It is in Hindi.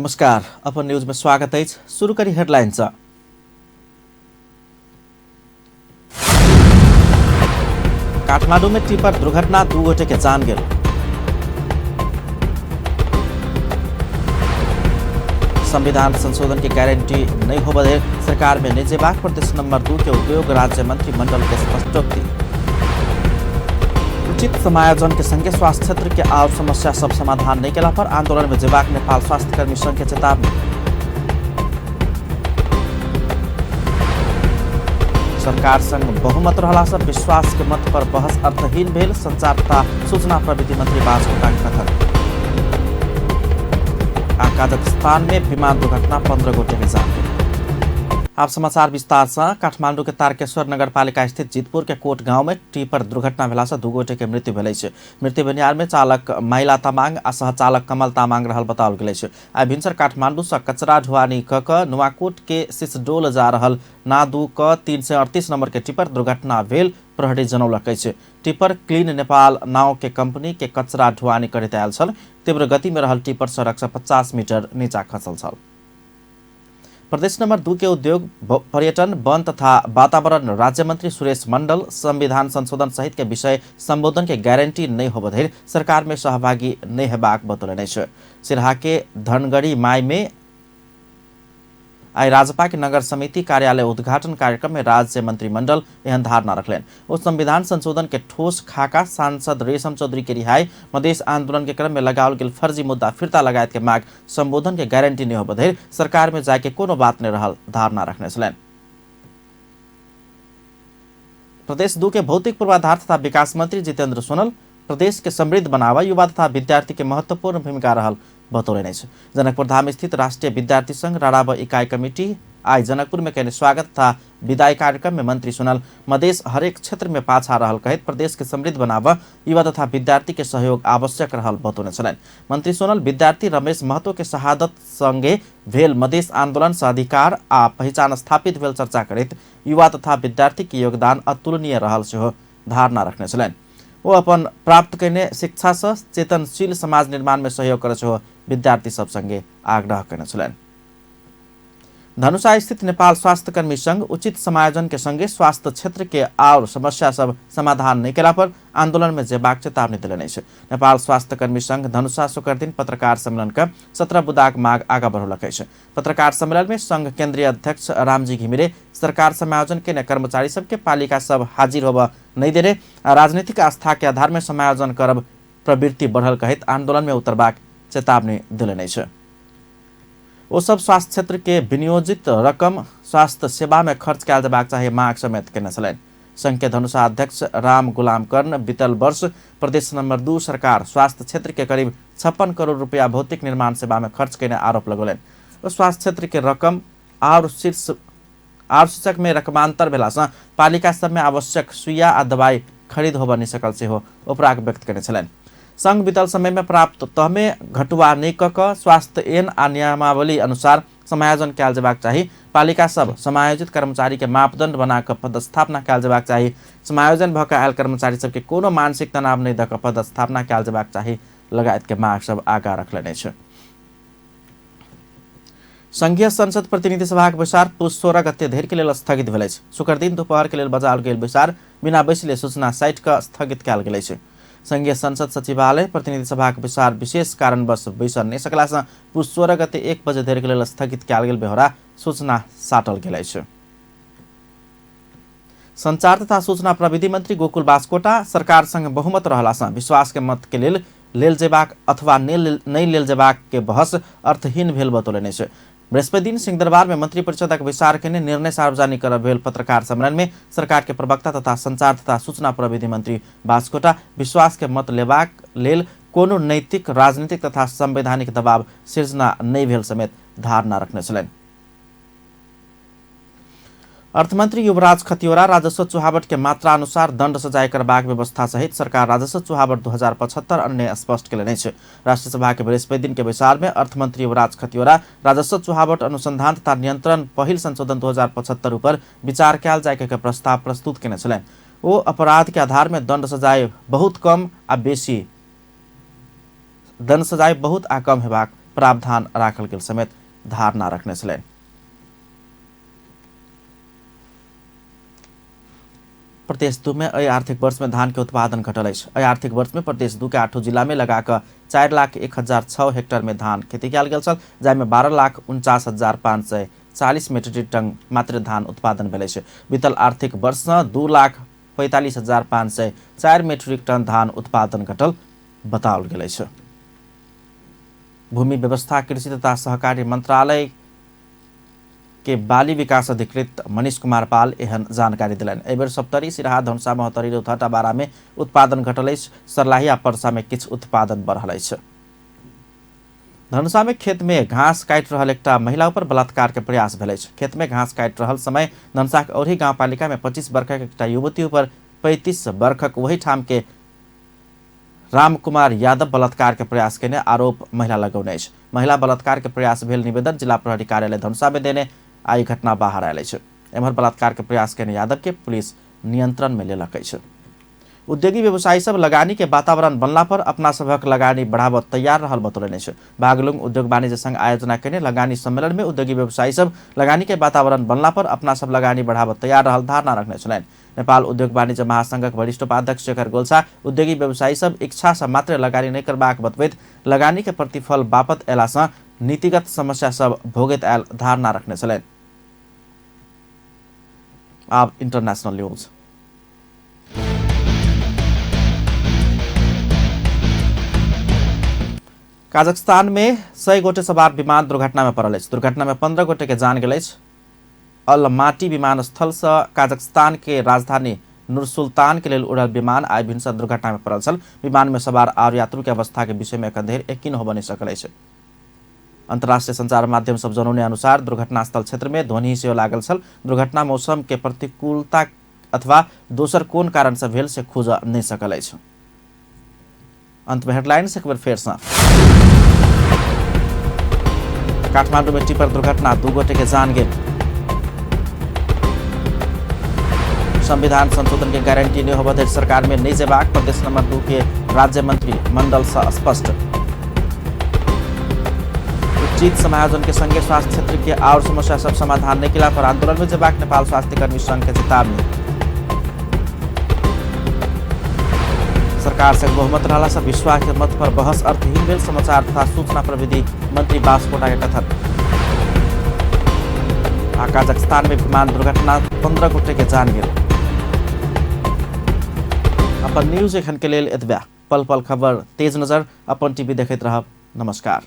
नमस्कार, अपन न्यूज में स्वागत है। शुरू करी हेडलाइंस। काठमांडू में टिपर दुर्घटना, 2 गोटे के जान गेल। संविधान संशोधन की गारंटी नहीं हो बदे सरकार में निजी बाग प्रदेश नंबर 2 के उद्योग राज्य मंत्रिमंडल के स्पष्टोक्ति। उचित समायोजन के संगे स्वास्थ्य क्षेत्र के और समस्या सब समाधान नहीं केला पर आंदोलन में जेबाक नेपाल स्वास्थ्य कर्मी संघ के चेतावनी। सरकार संग बहुमत रहला से विश्वास के मत पर बहस अर्थहीन भेल, संचार तथा सूचना प्रविधि मंत्री बासकोटा के कथन। कजाकिस्तान में विमान दुर्घटना, 15 गोटे के जान। आप समाचार विस्तार से। काठमांडू के तारकेश्वर नगरपालिका स्थित जितपुर के कोट गांव में टिपर दुर्घटना भेला से 2 गोटे के मृत्यु भेलै छै। मृत्यु भेनिहार में चालक महिला तामाङ आ सहचालक कमल तामाङ रहल बताओल गेलै छै। आइ भिनसर काठमांडू से कचरा ढुवानी क नुवाकोट के सिसडोल जा रहल ना 2 क 338 नंबर के टिपर दुर्घटना भेल प्रहरी जनौलकै छै। टिपर क्लीन नेपाल नाव के कंपनी के कचरा ढुवानी करैत आयल छल। तीव्र गति में रहल टिपर सड़क से 50 मीटर नीचा खसल छल। प्रदेश नंबर 2 के उद्योग, पर्यटन, वन तथा वातावरण राज्य मंत्री सुरेश मंडल संविधान संशोधन सहित के विषय संबोधन के गारंटी नहीं हो बधेर सरकार में सहभागी नहीं हेबाक बतौलनि छै। सिरहा के धनगढ़ी माई में आई राजपा के नगर समिति कार्यालय उद्घाटन कार्यक्रम में राज्य मंत्रिमंडल एहन धारणा रखलेन। उस संविधान संशोधन के ठोस खाका सांसद रेशम चौधरी के रिहाई, मधेश आंदोलन के क्रम में लगाओल गेल फर्जी मुद्दा फिरता लगायत के माग संबोधन के गारंटी नहीं हो बधेर सरकार में जाके कोनो बात नहीं रहल धारणा रखने छलेन। प्रदेश 2 के भौतिक पूर्वाधार तथा विकास मंत्री जितेंद्र सोनल प्रदेश के समृद्ध बनावा युवा तथा विद्यार्थी के महत्वपूर्ण भूमिका रहल बतौलनि छै। जनकपुर धाम स्थित राष्ट्रीय विद्यार्थी संघ राणाव इकाई कमिटी आज जनकपुर में कहने स्वागत तथा विदाई कार्यक्रम में मंत्री सोनल मधेश हरेक क्षेत्र में पाछा रहल कहित प्रदेश के समृद्ध बनावा युवा तथा विद्यार्थी के सहयोग आवश्यक रहल बतौने छलनि। मंत्री सोनल विद्यार्थी रमेश महतो के शहादत संगे भेल मधेश आंदोलन से अधिकार आ पहचान स्थापित भेल चर्चा करैत युवा तथा विद्यार्थी के योगदान अतुलनीय रहल सेहो धारणा रखने छलनि। वो अपन प्राप्त करने शिक्षा से चेतनशील समाज निर्माण में सहयोग करे सेहो विद्यार्थी सब संगे आग्रह करने छलनि। धनुषा स्थित नेपाल स्वास्थ्य कर्मी संघ उचित समायोजन के संगे स्वास्थ्य क्षेत्र के और समस्या सब समाधान नहीं केला पर आंदोलन में जेबाक चेतावनी दिलनि छै। नेपाल स्वास्थ्य कर्मी संघ धनुषा शुक्र दिन पत्रकार सम्मेलन का 17 बुदाक माग आगा बढ़ौलकै छै। पत्रकार सम्मेलन में संघ केंद्रीय अध्यक्ष रामजी घिमिरे सरकार समायोजन के कर्मचारी सबके पालिका सब हाजिर होब नहीं दे रहे, राजनीतिक आस्था के आधार में समायोजन करब प्रवृत्ति बढ़ल कहित आंदोलन में उतरबाक चेतावनी दिलनि छै। वो सब स्वास्थ्य क्षेत्र के विनियोजित रकम स्वास्थ्य सेवा में खर्च कयल जबाक चाहिए मांग समेत केने छलनि। संघ के धनुषा अध्यक्ष राम गुलाम कर्ण बीतल वर्ष प्रदेश नंबर 2 सरकार स्वास्थ्य क्षेत्र के करीब 56 करोड़ रुपया भौतिक निर्माण सेवा में खर्च करने आरोप लगौलनि। स्वास्थ्य क्षेत्र के रकम और शीर्षक में रकमांतर भेला से पालिका सब में आवश्यक सुइया आ दवाई खरीद होब नहीं सकल से उपराग व्यक्त करने छलनि। संघ बीतल समय में प्राप्त तह में घटुआ नहीं क स्वास्थ्य ऐन आ नियमावली अनुसार समायोजन कयल जबाक चाही। पालिका सब समायोजित कर्मचारी के मापदंड बना कर पदस्थापना कयल जबाक चाही। समायोजन भ के आयल कर्मचारी सबके कोनो मानसिक तनाव नहीं द पदस्थापना कयल जबाक चाही लगायत के माग सब आगा रखलनि छै। संघीय संसद प्रतिनिधि सभा के बैसार पुष 16 गते धरि के लेल स्थगित भेलै छै। शुक्र दिन दोपहर के लेल बजाओल गेल बैसार बिना बैसले सूचना साइट का स्थगित कयल गेलै छै। संघीय संसद सचिवालय प्रतिनिधि सभा के विचार विशेष कारणवश बैस नहीं सकला से पुष 16 गते 1 बजे धरि के लेल स्थगित कयल गेल बेहोरा सूचना साटल गेलै छै। संचार तथा सूचना प्रविधि मंत्री गोकुल बासकोटा सरकार संग बहुमत रहला से विश्वास के मत के लेल जेबाक अथवा नहीं लेल जेबाक के बहस अर्थहीन भेल बतौलनि छै। बृहस्पति दिन सिंहदरबार में मंत्री परिषदक विचार के निर्णय सार्वजनिक कर भेल पत्रकार सम्मेलन में सरकार के प्रवक्ता तथा संचार तथा सूचना प्रविधि मंत्री बासकोटा विश्वास के मत लेबाक लेल कोनो नैतिक, राजनीतिक तथा संवैधानिक दबाव सिर्जना नहीं भेल समेत धारणा रखने छलनि। अर्थमंत्री युवराज खतिवड़ा राजस्व चुहावट के मात्रा अनुसार दंड सजाय करबाक व्यवस्था सहित सरकार राजस्व चुहावट 2075 अन्य स्पष्ट केलनि छै। राष्ट्रीय सभा के बृहस्पति दिन के विचार में अर्थमंत्री युवराज खतिवड़ा राजस्व चुहावट अनुसंधान तथा नियंत्रण पहिल संशोधन 2075 पर विचार कयल जाय के प्रस्ताव प्रस्तुत केने छलनि। ओ अपराध के आधार में दंड सजाय बहुत कम आ कम हेबाक प्रावधान राखल गेल समेत धारणा रखने छलैन। प्रदेश 2 में अय आर्थिक वर्ष में धान के उत्पादन घटल अछि। अय आर्थिक वर्ष में प्रदेश 2 के 8 जिला में लगाकर 4,01,006 हेक्टेयर में धान खेती कयल गेल छल, जाहिमे 12,49,540 मेट्रिक टन मात्र धान उत्पादन भेल अछि। बीतल आर्थिक वर्ष में 2,45,504 मेट्रिक टन धान उत्पादन घटल बताओल गेल अछि। भूमि व्यवस्था कृषि तथा सहकारी मंत्रालय के बाली विकास अधिकृत मनीष कुमार पाल एहन जानकारी दिलैन। एहि बेर सप्तरी, सिराहा, धनुषा, महोत्तरी, रौतहट, बारा में उत्पादन घटल अछि। सर्लाही आ पर्सा में किछु उत्पादन बढ़ल अछि। धनुषा में खेत में घास काटि रहल एकटा महिला पर बलात्कार के प्रयास भेल अछि। खेत में घास काटि रहल समय धनुषा के औरही गांवपालिका में 25 वर्षक एकटा युवती पर 35 वर्षक वही ठाम के राम कुमार यादव बलात्कार के प्रयास केने आरोप महिला लगौने अछि। महिला बलात्कार के प्रयास भेल निवेदन जिला प्रहरी कार्यालय धनुषा में देने आई घटना बाहर आयल अछि। एम्हर बलात्कार के प्रयास केने यादव के पुलिस नियंत्रण में लेलक अछि। उद्योगी व्यवसायी सब लगानी के वातावरण बनला पर अपना सबक लगानी बढ़ाबऽ तैयार रहल बतौलनि अछि। बागलुंग उद्योग वाणिज्य संघ आयोजना केने लगानी सम्मेलन में उद्योगी व्यवसायी सब लगानी के वातावरण बनला पर अपना सब लगानी बढ़ाबऽ तैयार रहल धारणा रखने छलनि। नेपाल उद्योग वाणिज्य महासंघक वरिष्ठ उपाध्यक्ष शेखर गोल्छा उद्योगी व्यवसायी सब इच्छा से मात्र लगानी नहीं करबाक बतबैत लगानी के प्रतिफल बापत अयला सँ नीतिगत समस्या सब भोगैत आयल धारणा रखने छलनि। अब इंटरनेशनल न्यूज। काजाख्स्तान में 100 गोटे सवार विमान दुर्घटना में पड़ल अछि। दुर्घटना में 15 गोटे के जान गेल अछि। अलमाटी विमानस्थल से काजाख्स्तान के राजधानी नूर-सुल्तान के लेल उड़ल विमान आई भिनसर दुर्घटना में पड़ल छल। विमान में सवार और यात्रु के अवस्था के विषय में एखन धरि यकीन होबऽ नहि सकल अछि। अंतर्राष्ट्रीय संचार माध्यम सब जनौने अनुसार दुर्घटनास्थल क्षेत्र में ध्वनि सेहो लागल छल। दुर्घटना मौसम के प्रतिकूलता अथवा दोसर कोन कारण से भेल से खोजऽ नहि सकल अछि। अंत में हेडलाइंस एक बार फेर से। काठमांडू में टिपर दुर्घटना 2 गोटे के जान गेल। संविधान संशोधन के गारंटी नहीं होबऽ धरि सरकार में नहीं जेबाक प्रदेश नंबर 2 के राज्य मंत्री मंडल से स्पष्ट। उचित समायोजन के संगे स्वास्थ्य क्षेत्र के और समस्या सब समाधान नहीं केला पर आंदोलन में जेबाक नेपाल स्वास्थ्य कर्मी संघ के चेतावनी। सरकार से बहुमत रहला से विश्वास के मत पर बहस अर्थहीन भेल समाचार तथा सूचना प्रविधि मंत्री बासकोटा के कथन। काजाख्स्तान में विमान दुर्घटना 15 गोटे के जान गेल। अपन न्यूज एखन के लेल एतबे। पल पल खबर तेज नजर अपन टीवी देखैत रहब। नमस्कार।